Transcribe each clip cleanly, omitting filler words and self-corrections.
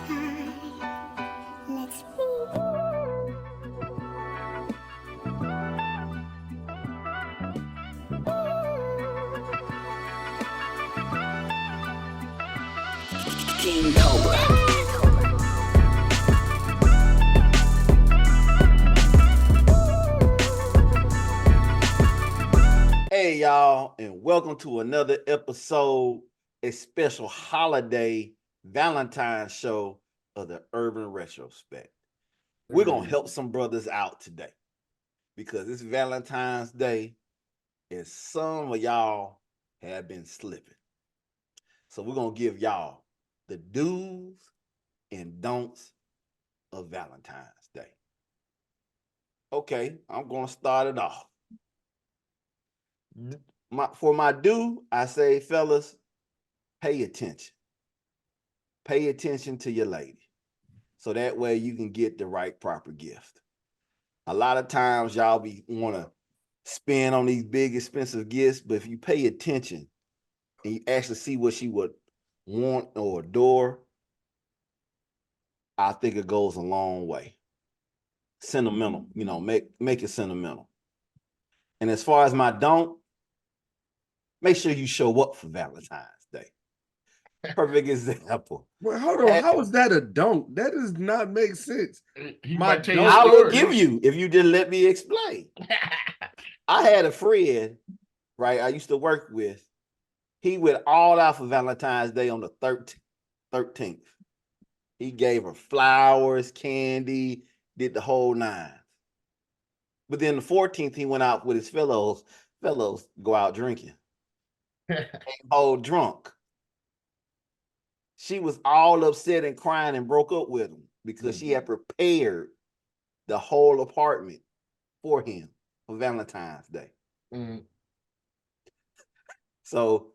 Valentine. Let's read. King Cobra. Hey y'all, and welcome to another episode, a special holiday Valentine show of the Urban Retrospect. We're gonna help some brothers out today because it's Valentine's Day, and some of y'all have been slipping. So we're gonna give y'all the do's and don'ts of Valentine's Day. Okay, I'm gonna start it off. For my do, I say, fellas, pay attention. Pay attention to your lady. So that way you can get the right proper gift. A lot of times y'all want to spend on these big expensive gifts, but if you pay attention and you actually see what she would want or adore, I think it goes a long way. Sentimental, make it sentimental. And as far as my don't, make sure you show up for Valentine's Day. Perfect example. Well, hold on. How is that a don't? That does not make sense. I will give you if you just let me explain. I had a friend, right? I used to work with. He went all out for Valentine's Day on the 13th. He gave her flowers, candy, did the whole nine. But then the 14th, he went out with his fellows go out drinking. Came home drunk. She was all upset and crying and broke up with him because she had prepared the whole apartment for him for Valentine's Day. So,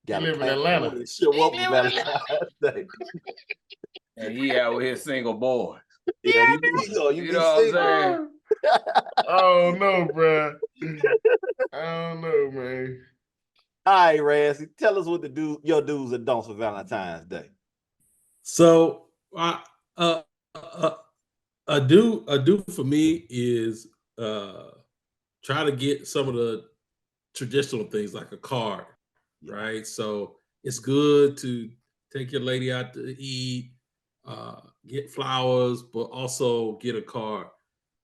got to live in Atlanta. Show up for Valentine's Day. And he out with his single boy. Yeah, you know what I'm saying? I don't know, bro. I don't know, man. All right, Raz, tell us what your do's and don'ts for Valentine's Day. So, a do for me is try to get some of the traditional things like a card, right? So it's good to take your lady out to eat, get flowers, but also get a card.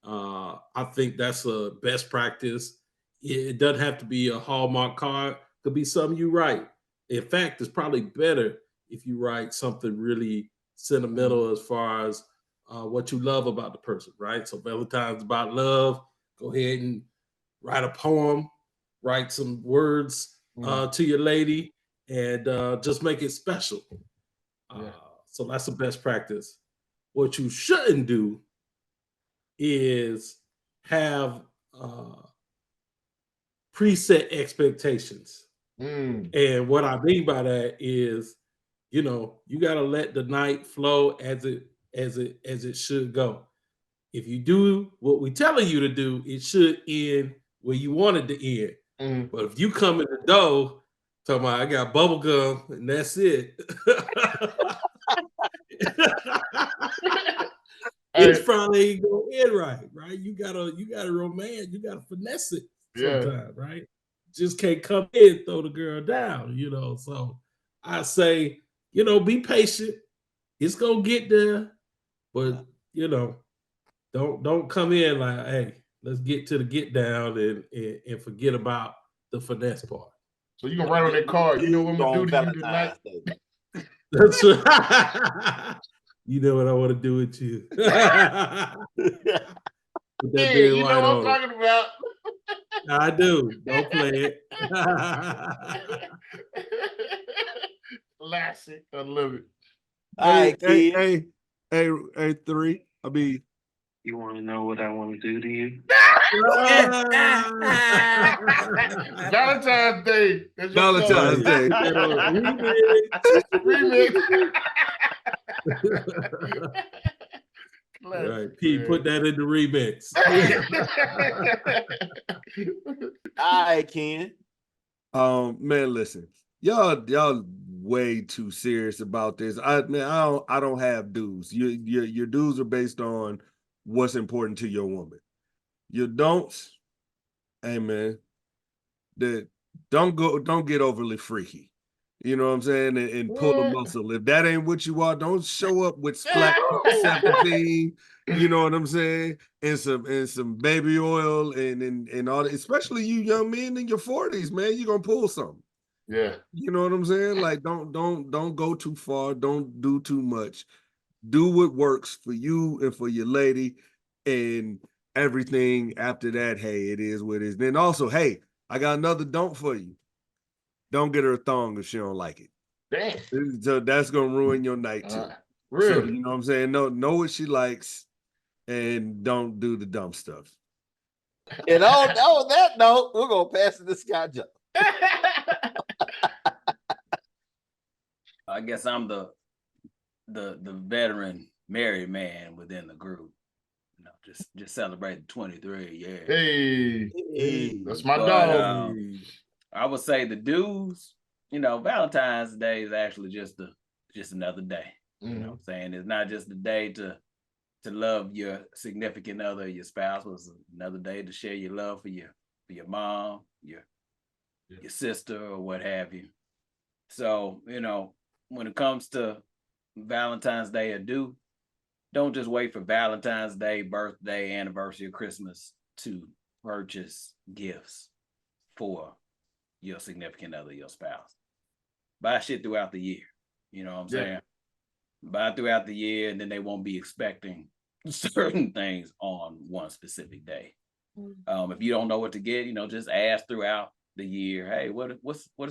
I think that's a best practice. It doesn't have to be a Hallmark card. It could be something you write. In fact, it's probably better if you write something really sentimental as far as what you love about the person, right? So Valentine's about love. Go ahead and write a poem, write some words to your lady, and just make it special. So that's the best practice. What you shouldn't do is have preset expectations. And what I mean by that is, you got to let the night flow as it should go. If you do what we're telling you to do, it should end where you want it to end. But if you come in the door talking about I got bubble gum and that's it, it's probably ain't gonna end right? You gotta romance, you gotta finesse it sometimes, right? Just can't come in and throw the girl down, So I say, be patient. It's gonna get there, but don't come in like, hey, let's get to the get down and forget about the finesse part. So you gonna write on that card, you know what I'm gonna do to you tonight? That's right. You know what I want to do with you. Hey, you know what I'm talking about. I do. Don't play it. Classic. I love it. Hey, three. I mean, you want to know what I want to do to you? Valentine's Day. Valentine's Day. Remix. All right, Pete, put that in the remix. All right, Ken. Man, listen, y'all way too serious about this. I don't have dues. Your dues are based on what's important to your woman. Your don'ts, hey man, that don't get overly freaky. You know what I'm saying? And pull a muscle. If that ain't what you are, don't show up with Splat 17. You know what I'm saying? And some baby oil and all that. Especially you young men in your 40s, man. You're gonna pull something. Yeah. You know what I'm saying? Like don't go too far. Don't do too much. Do what works for you and for your lady, and everything after that. Hey, it is what it is. Then also, hey, I got another don't for you. Don't get her a thong if she don't like it. Damn. So that's gonna ruin your night too. Really? So you know what I'm saying? Know what she likes, and don't do the dumb stuff. And on that note, we're gonna pass it to Scott Joe. I guess I'm the veteran married man within the group. You know, just celebrating 23. Yeah. Hey, that's my But, dog. I would say the dudes, you know, Valentine's Day is actually just another day. You know what I'm saying? It's not just a day to love your significant other, your spouse. It's another day to share your love for your mom, your sister, or what have you. So, you know, when it comes to Valentine's Day or don't just wait for Valentine's Day, birthday, anniversary, or Christmas to purchase gifts for your significant other, your spouse. Buy shit throughout the year. You know what I'm saying? Buy throughout the year, and then they won't be expecting certain things on one specific day. If you don't know what to get, you know, just ask throughout the year. Hey, what are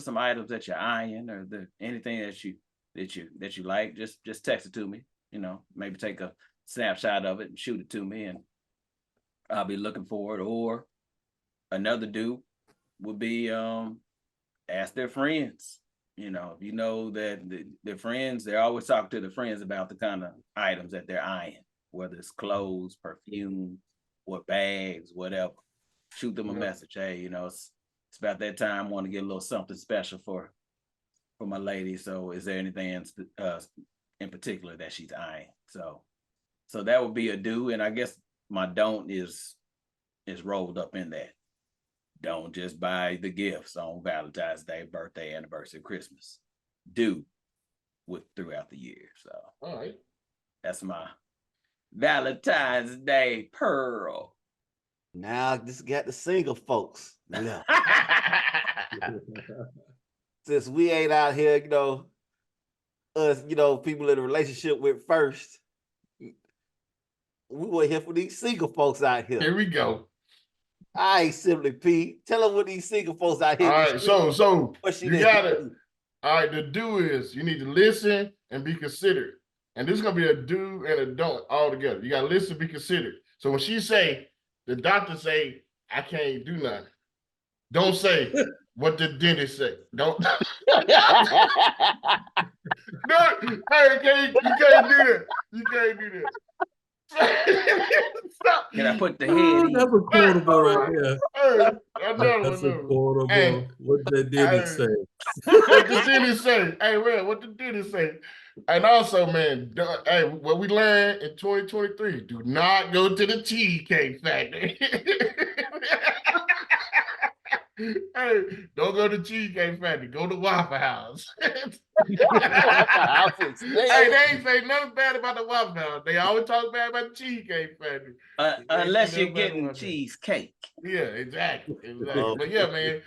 some items that you're eyeing, or anything that you like? Just text it to me. You know, maybe take a snapshot of it and shoot it to me, and I'll be looking for it. Or another dude would be ask their friends. You know, if you know that their friends, they're always talking to their friends about the kind of items that they're eyeing, whether it's clothes, perfume, or bags, whatever. Shoot them a message. Hey, you know, it's about that time. I want to get a little something special for my lady. So is there anything in particular that she's eyeing? So that would be a do. And I guess my don't is rolled up in that. Don't just buy the gifts on Valentine's Day, birthday, anniversary, Christmas. Do throughout the year. So all right, that's my Valentine's Day pearl. Now this got the single folks left. Since we ain't out here, you know, us, you know, people in a relationship with first, we were here for these single folks out here. Here we go. All right, Simply P. Tell them what these single folks out here. All right, so what you got it. All right, the do is you need to listen and be considerate. And this is gonna be a do and a don't all together. You gotta listen, be considerate. So when she say, the doctor say, I can't do nothing, don't say what the dentist say. Don't. No, hey, you can't do that. You can't do that. Stop. Can I put the head in? That's a quotable right there. That's a quotable. Hey, what the dentist say? What the dentist say? Hey, man, what the dentist say? And also, man, hey, what we learned in 2023, do not go to the Cheesecake Factory. Hey, don't go to Cheesecake Factory. Go to Waffle House. Hey, they ain't say nothing bad about the Waffle House. They always talk bad about the Cheesecake Factory. Unless you're getting cheesecake. Yeah, exactly. But yeah, man,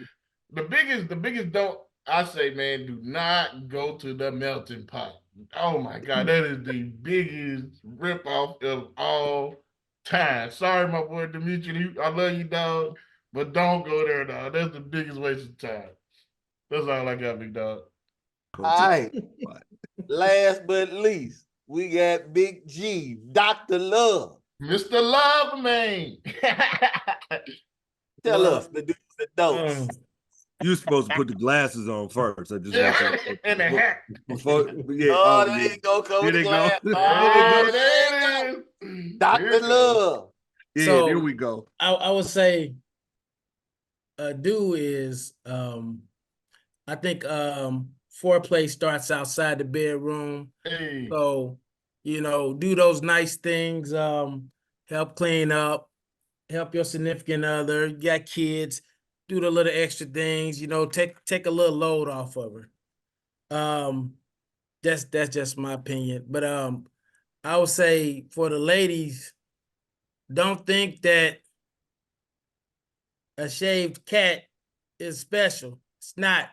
the biggest don't, I say, man, do not go to the melting pot. Oh my God, that is the biggest ripoff of all time. Sorry, my boy Demetri, I love you, dog, but don't go there, dog. That's the biggest waste of time. That's all I got, big dog. All right. Last but least, we got Big G, Dr. Love. Mr. Love Man. Tell us the do's and don'ts. You're supposed to put the glasses on first. I just want to, and the hat. Before, There you go. Come with the glass. There it is. Dr. Love. Yeah, So, there we go. I would say a do is I think foreplay starts outside the bedroom. Hey. So, do those nice things, help clean up, help your significant other, you got kids, do the little extra things, take a little load off of her. That's just my opinion. But I would say for the ladies, don't think that a shaved cat is special. It's not.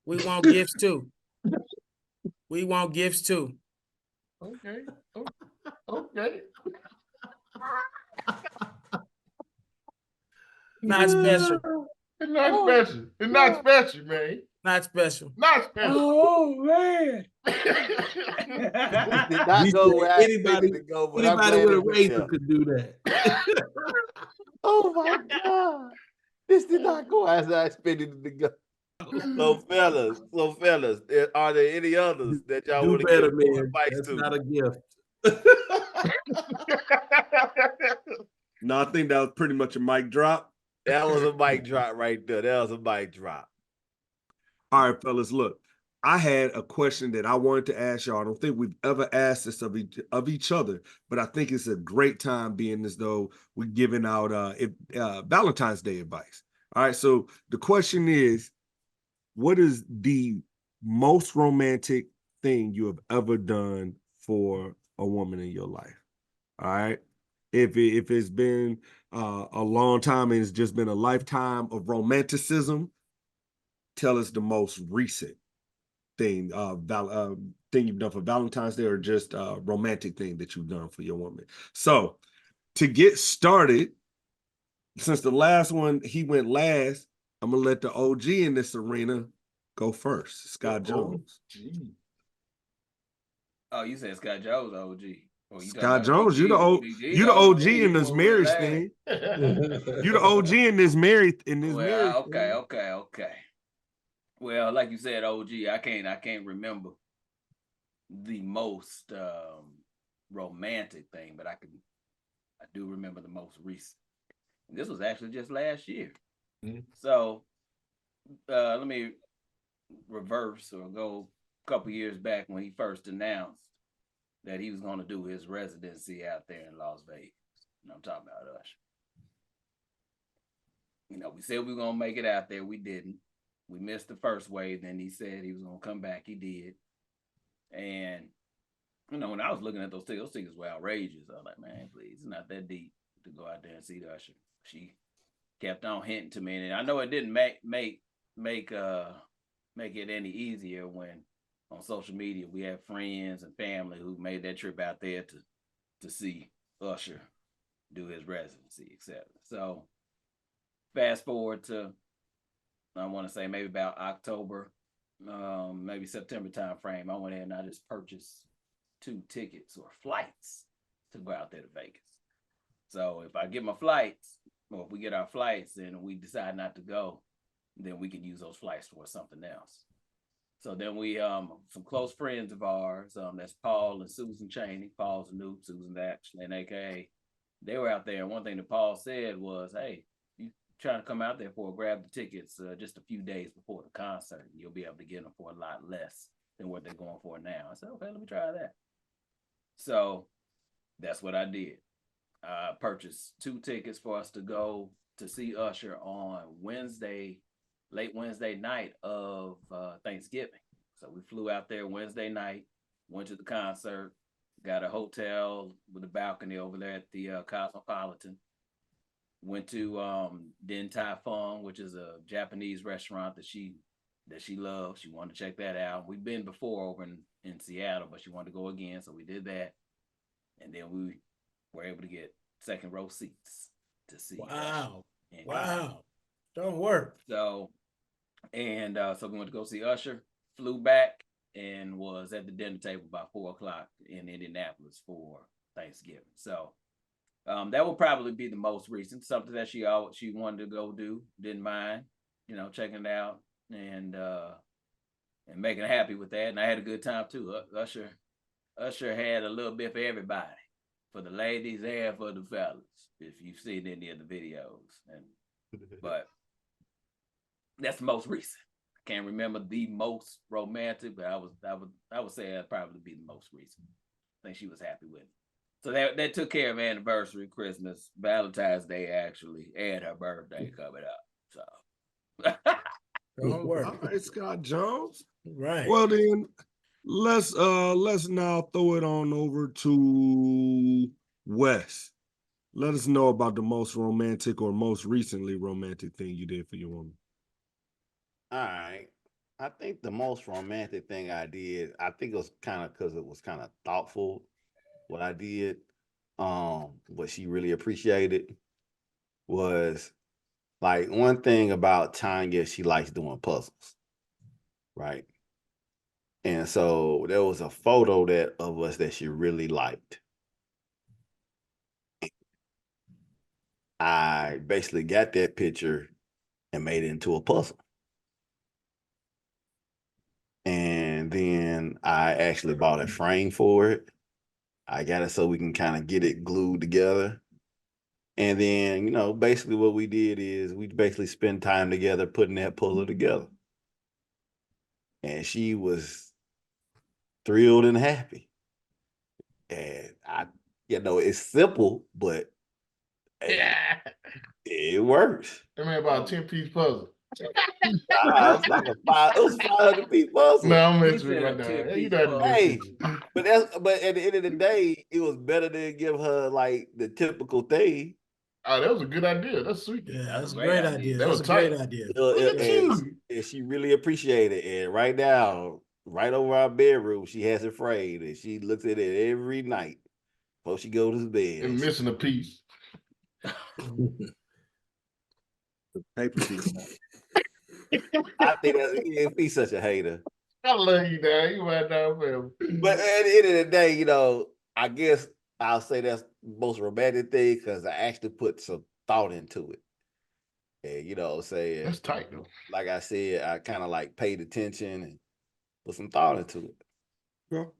We want gifts too. We want gifts too. Okay. Okay. Not special. It's not special. It's not special, man. Not special. Not special. Oh man. This did not go where I expected it to go, but I'm Anybody glad with it a went razor there. could do that. Oh my God. This did not go as I expected it to go. So fellas, are there any others that y'all Do want to better, give more man. advice That's to? not a gift. No, I think that was pretty much a mic drop. That was a mic drop right there. That was a mic drop. All right, fellas, look. I had a question that I wanted to ask y'all. I don't think we've ever asked this of each other, but I think it's a great time being as though we're giving out Valentine's Day advice. All right, so the question is, what is the most romantic thing you have ever done for a woman in your life? All right. If it's been a long time and it's just been a lifetime of romanticism, tell us the most recent thing thing you've done for Valentine's Day, or just a romantic thing that you've done for your woman. So to get started, since the last one he went last, I'm gonna let the OG in this arena go first. Scott Jones. Oh, you said Scott Jones, OG. Oh, you Scott Jones, you the OG in this marriage thing. You the OG in this marriage Okay. thing. Well, like you said, OG, I can't remember the most romantic thing, but I do remember the most recent. And this was actually just last year. Mm-hmm. So let me reverse or go a couple years back when he first announced that he was going to do his residency out there in Las Vegas. And I'm talking about Usher. We said we were going to make it out there. We didn't. We missed the first wave. Then he said he was going to come back. He did. And, when I was looking at those tickets were outrageous. I was like, man, please, it's not that deep to go out there and see Usher. She kept on hinting to me. And I know it didn't make it any easier when on social media we have friends and family who made that trip out there to see Usher do his residency, etc. So fast forward to, I want to say maybe about October, maybe September time frame, I went ahead and I just purchased 2 tickets or flights to go out there to Vegas. So if I get my flights, or if we get our flights and we decide not to go, then we can use those flights for something else. So then we, some close friends of ours, that's Paul and Susan Chaney. Paul's a noob, Susan actually, and AKA, they were out there. And one thing that Paul said was, hey, you trying to come out there grab the tickets just a few days before the concert, and you'll be able to get them for a lot less than what they're going for now. I said, okay, let me try that. So that's what I did. I purchased 2 tickets for us to go to see Usher on late Wednesday night of Thanksgiving. So we flew out there Wednesday night, went to the concert, got a hotel with a balcony over there at the Cosmopolitan. Went to Din Tai Fung, which is a Japanese restaurant that she loves. She wanted to check that out. We've been before over in Seattle, but she wanted to go again, so we did that. And then we were able to get second row seats to see. Wow. Wow. Don't work. So we went to go see Usher, flew back, and was at the dinner table by 4:00 in Indianapolis for Thanksgiving. So that will probably be the most recent, something that she wanted to go do, didn't mind, checking it out and making her happy with that. And I had a good time too. Usher had a little bit for everybody, for the ladies and for the fellas, if you've seen any of the videos. But that's the most recent. can't remember the most romantic, but I would say that'd probably be the most recent. I think she was happy with it. So that took care of anniversary, Christmas, Valentine's Day, actually, and her birthday coming up. So Don't work. All right, Scott Jones. Right. Well then, let's now throw it on over to Wes. Let us know about the most romantic or most recently romantic thing you did for your woman. All right. I think the most romantic thing I did, I think it was kind of because it was kind of thoughtful what I did. What she really appreciated was like one thing about Tanya, she likes doing puzzles, right? And so there was a photo that of us that she really liked. I basically got that picture and made it into a puzzle. And then I actually bought a frame for it. I got it so we can kind of get it glued together. And then, basically what we did is we basically spent time together putting that puzzle together. And she was thrilled and happy. And it's simple, but Yeah. it works. I mean, about a 10-piece puzzle. It's like it was 500-piece puzzle. No, I'm He messing with said my a dog. 10-piece You know puzzle. Hey, but at the end of the day, it was better than give her like the typical thing. Oh, that was a good idea. That's sweet. Yeah, That's that's a a great great idea. idea. That That's was a great tight. idea. Look at And you. she really appreciated it. And right now, right over our bedroom, she has it framed, and she looks at it every night before she goes to bed. And missing a piece. The paper piece. I think he's such a hater. I love you, dog. You my dog family. But at the end of the day, I guess I'll say that's the most romantic thing because I actually put some thought into it. And saying That's tight though. like I said, I kind of like paid attention and put some thought into it. All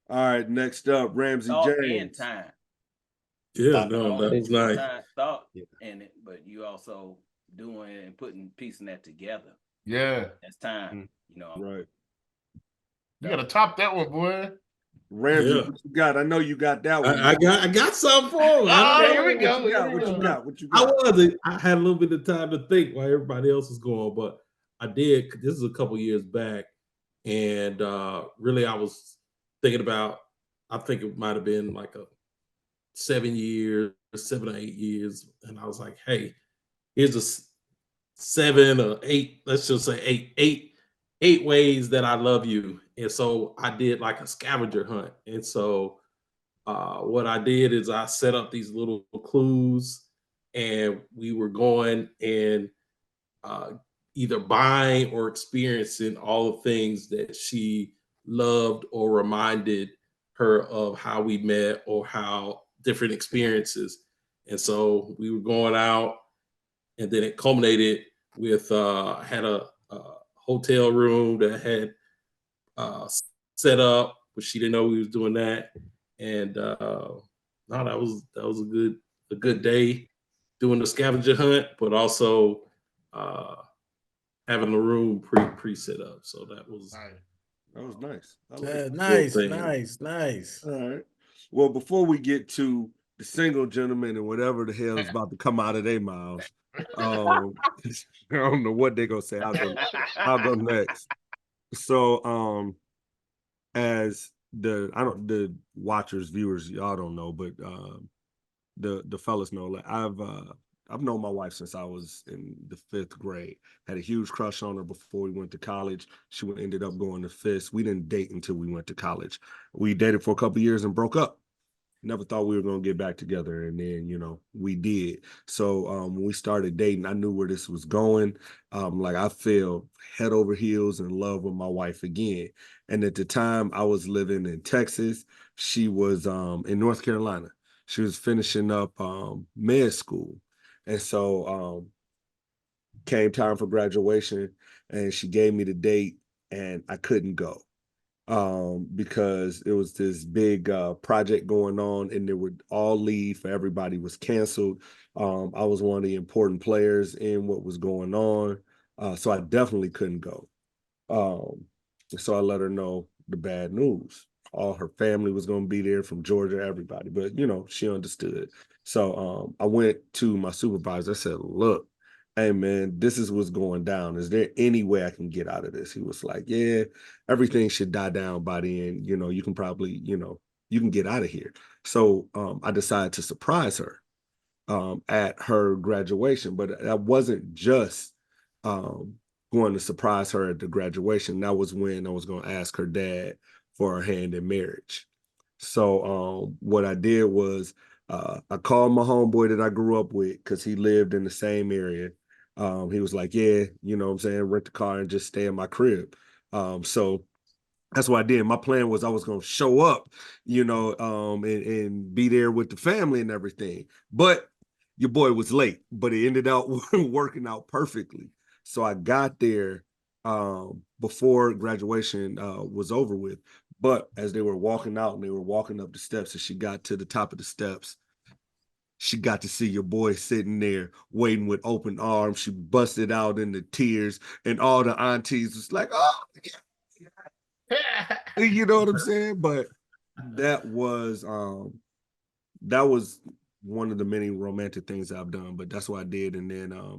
right, next up, Ramsey Thought and James. time. Yeah, no, that was nice. Thought in it, but you also doing and piecing that together. Yeah. That's time. Right. You gotta top that one, boy. Ramsey, what you got? I know you got that one. I got something for him. Here we go. What you got? I had a little bit of time to think while everybody else was going, but I did. This is a couple years back, and really, I was thinking about. I think it might have been like 7 or 8 years, and I was like, "Hey, here's a 7 or 8. Let's just say 8 ways that I love you." And so I did like a scavenger hunt, and so what I did is I set up these little clues, and we were going and either buying or experiencing all the things that she loved or reminded her of how we met or how different experiences. And so we were going out, and then it culminated with I had a hotel room that had set up, but she didn't know we was doing that. And no, that was a good day doing the scavenger hunt, but also having the room pre set up. So that was nice. Nice. All right. Well, before we get to the single gentleman and whatever the hell is about to come out of their mouths, I don't know what they're gonna say. I'll go next. So as the watchers, viewers, y'all don't know, but the fellas know, like I've known my wife since I was in the 5th grade. Had a huge crush on her before we went to college. She ended up going to FIS. We didn't date until we went to college. We dated for a couple of years and broke up. Never thought we were going to get back together. And then, we did. So when we started dating, I knew where this was going. Like I fell head over heels in love with my wife again. And at the time I was living in Texas. She was in North Carolina. She was finishing up med school. And so came time for graduation, and she gave me the date, and I couldn't go because it was this big project going on, and they would all leave for everybody was canceled. I was one of the important players in what was going on. So I definitely couldn't go. So I let her know the bad news. All her family was going to be there from Georgia, everybody, but she understood. So I went to my supervisor. I said, look, hey man, this is what's going down. Is there any way I can get out of this? He was like, yeah, everything should die down by the end. You can probably, you can get out of here. So I decided to surprise her at her graduation, but that wasn't just going to surprise her at the graduation. That was when I was going to ask her dad for her hand in marriage. So what I did was I called my homeboy that I grew up with because he lived in the same area. He was like, yeah, what I'm saying, rent the car and just stay in my crib. So that's what I did. My plan was I was going to show up, and be there with the family and everything. But your boy was late, but it ended up working out perfectly. So I got there before graduation was over with. But as they were walking out and they were walking up the steps, and she got to the top of the steps, she got to see your boy sitting there waiting with open arms. She busted out into tears, and all the aunties was like, oh, you know what I'm saying? But that was one of the many romantic things I've done, but that's what I did. And then I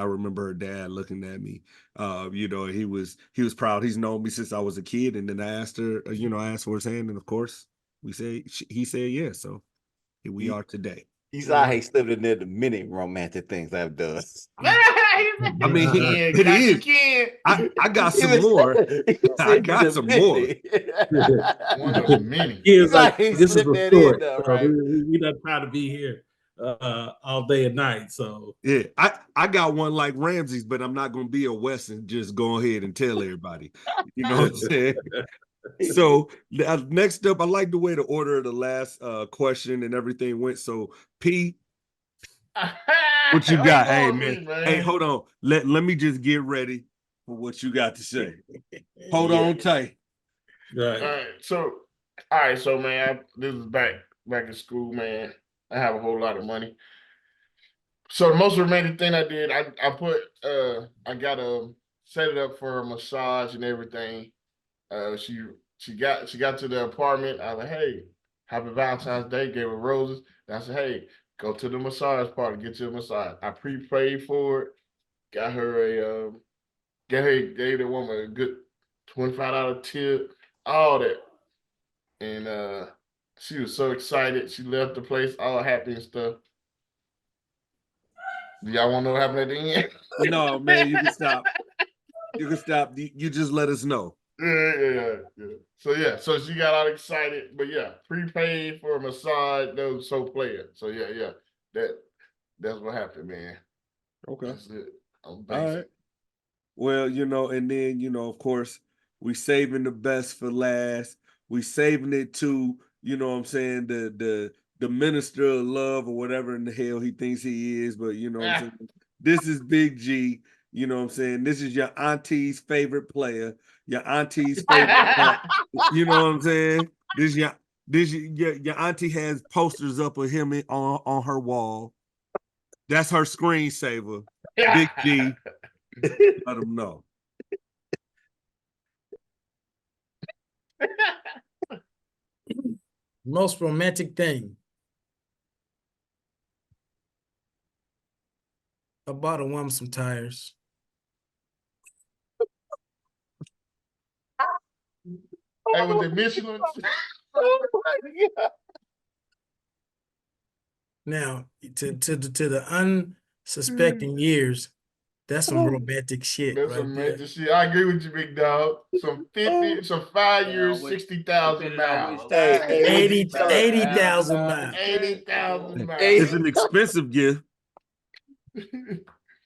remember her dad looking at me. He was proud. He's known me since I was a kid. And then I asked her, I asked for his hand, and of course he said yes. So here we are today. He's out here slipping in there the many romantic things I've done. I mean, it is. I got some more. I got some more. One of the many. He's like, he this is slipped a that story. in there, So right? we not trying to be here all day and night. So yeah, I got one like Ramsey's, but I'm not gonna be a West and just go ahead and tell everybody. You know what I'm saying? So next up, I like the way the order of the last question and everything went. So P, what you got? Hey man. Hey, hold on. Let me just get ready for what you got to say. Hold on tight. right. All right, so man, this is back in school, man. I have a whole lot of money. So the most romantic thing I did, I got set it up for her massage and everything. She got to the apartment. I was like, hey, happy Valentine's Day. Gave her roses. And I said, hey, go to the massage party, get you a massage. I prepaid for it. Got her gave the woman a good $25 tip, all that. And she was so excited. She left the place all happy and stuff. Do y'all want to know what happened at the end? No, man, you can stop. You can stop. You just let us know. Yeah. So she got all excited, but yeah, prepaid for a massage. That was so player. So yeah. That's what happened, man. Okay. That's it. I'm all right. Well, and then, of course, we saving the best for last. We saving it to, what I'm saying, the minister of love or whatever in the hell he thinks he is. But, what I'm saying, this is Big G. You know what I'm saying? This is your auntie's favorite player, your auntie's favorite. You know what I'm saying? Your auntie has posters up of him on her wall. That's her screensaver. Big G. Let them know. Most romantic thing. I bought a woman some tires. Hey, was it Michelin? Now, to the unsuspecting ears, that's some romantic shit. That's right some there. major shit. I agree with you, big dog. Some 5 years, 60,000 miles. 80,000 miles. 80,000 miles. It's an expensive gift.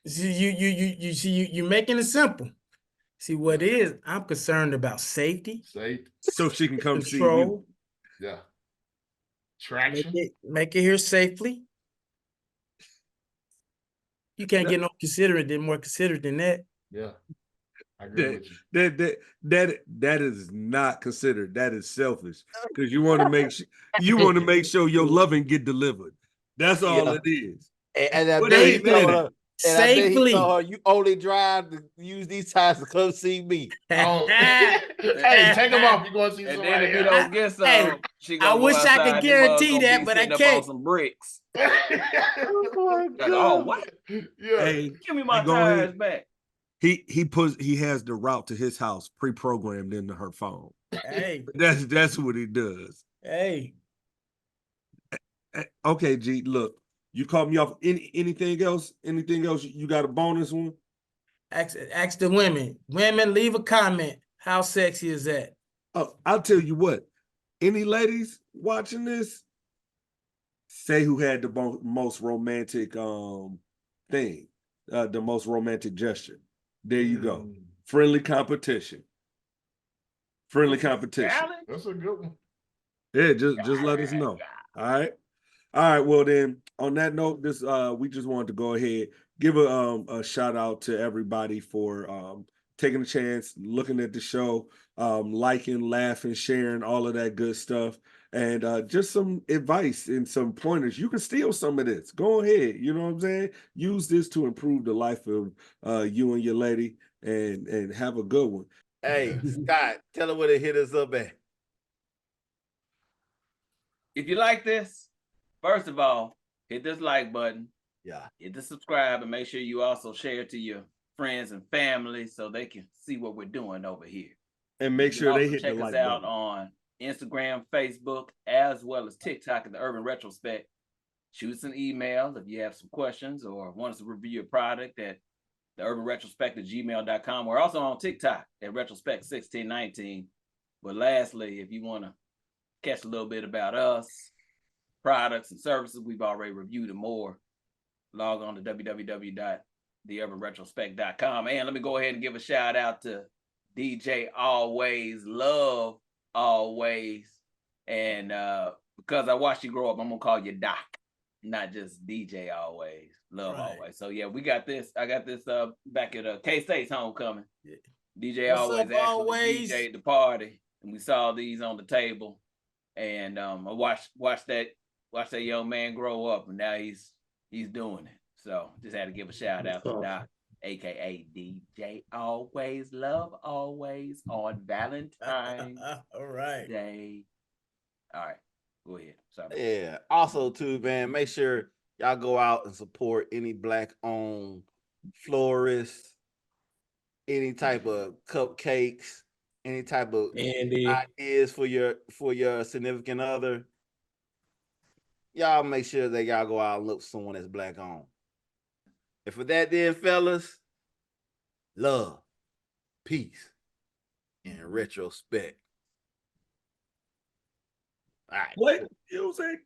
See, you're making it simple. See, what is, I'm concerned about safety. So she can come control, see you. Yeah. Traction. Make it here safely. You can't get more considerate than that. Yeah. I agree with you. That is not considered. That is selfish. Because you want to make sure your loving get delivered. That's all it is. And hey, man, And I bet he safely. told her, you only drive to use these tires to come see me. Oh, hey, take them off. You're going to see And somebody then if you else. don't get some, Hey, she I gonna go wish I outside. could Them mugs guarantee gonna that, be but I sitting up on can't. some bricks. Oh my Like, God. oh, what? Yeah. Hey, Give me my go tires ahead. back. He has the route to his house pre-programmed into her phone. Hey, That's what he does. hey. Okay, G, look, you caught me off. Anything else? Anything else? You got a bonus one? Ask the women. Women, leave a comment. How sexy is that? Oh, I'll tell you what. Any ladies watching this, say who had the most romantic thing, the most romantic gesture. There you go. Friendly competition. Friendly competition. That's a good one. Yeah, just let us know. All right. All right. Well, then, on that note, this we just wanted to go ahead, give a shout out to everybody for taking a chance, looking at the show, liking, laughing, sharing, all of that good stuff, and just some advice and some pointers. You can steal some of this. Go ahead. You know what I'm saying? Use this to improve the life of you and your lady, and have a good one. Hey, Scott, tell her where to hit us up at. If you like this, first of all, hit this like button. Yeah. Hit the subscribe and make sure you also share it to your friends and family so they can see what we're doing over here. And make sure they hit the check like us out button on Instagram, Facebook, as well as TikTok at the Urban Retrospect. Shoot us an email if you have some questions or want us to review a product at the urbanretrospect@gmail.com. We're also on TikTok at retrospect1619. But lastly, if you want to catch a little bit about us, products and services we've already reviewed and more, log on to www.theurbanretrospect.com. And let me go ahead and give a shout out to DJ Always, Love Always. And because I watched you grow up, I'm gonna call you Doc, not just DJ Always, Love Always. So yeah, we got this. I got this back at K-State's homecoming. Yeah. DJ What's Always up, actually Always? DJ'd the party, and we saw these on the table. And I watched that young man grow up, and now he's doing it. So just had to give a shout out to Doc, aka DJ Always, Love Always on Valentine's All right. Day. All right, go ahead. Sorry. Yeah. Also, too, man, make sure y'all go out and support any Black-owned florists, any type of cupcakes, any type of ideas for your significant other. Y'all make sure that y'all go out and look for someone that's Black-owned. And for that, then, fellas, love, peace, and retrospect. All right. What? You know what I'm saying?